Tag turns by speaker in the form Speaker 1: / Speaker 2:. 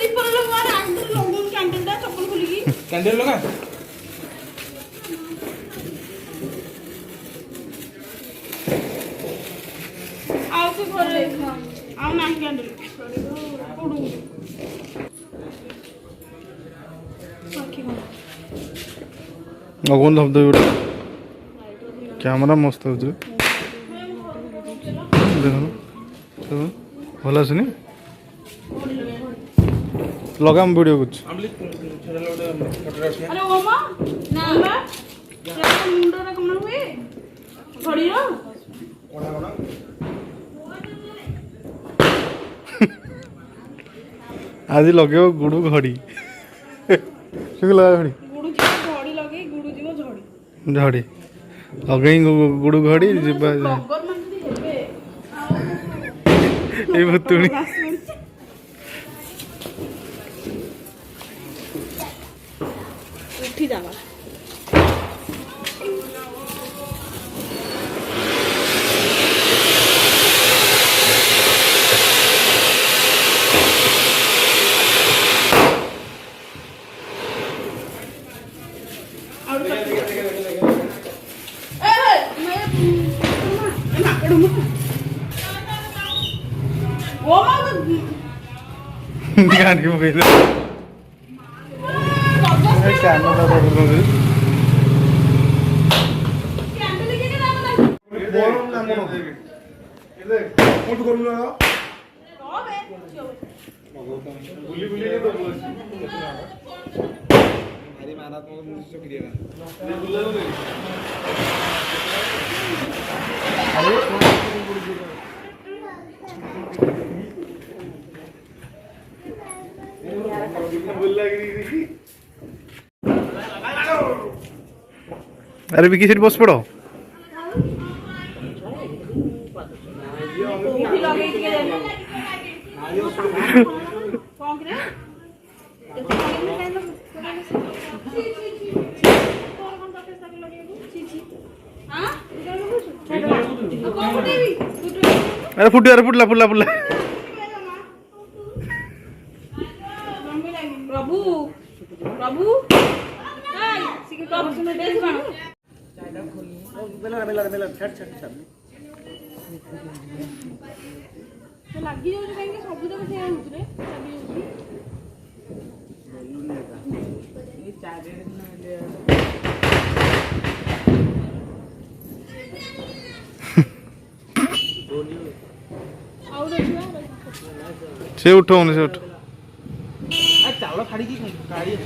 Speaker 1: दीप लगा आंदर लोगों कैंडल दा चप्पल खुली
Speaker 2: कैंडल लगा
Speaker 1: आओ के घरे आओ ना कैंडल पड़ू बाकी
Speaker 3: अगोन धब दे कैमरा मस्त हो देखो चलो भला सुनी लगाम वीडियो कुछ
Speaker 1: अरे ओमा ना क्या मुंडो रे कमन हुए घड़ी रो
Speaker 3: आज लगे गुड़ू घड़ी शुक्ल लगा घड़ी
Speaker 1: गुडू जी घड़ी लगे गुडू जी झड़ी
Speaker 3: झड़ी लगे गुड़ू घड़ी जीवा
Speaker 1: टगर मन जदी हेबे
Speaker 3: ए भुतुणी
Speaker 1: उठी जावा
Speaker 3: गाड़ी में गई कैमरा अरे विकी सीट बस पड़ो अरे फुटी अरे फुटला फुटला फुटला
Speaker 1: प्रभु प्रभु हाय सिके टॉप सुने देख बानो तो लागी जाउ काहे के सब तक से होत रे लागी जाउ ये चार्जर
Speaker 3: से उठो से उठो
Speaker 2: चावल फाड़ी की गाड़ी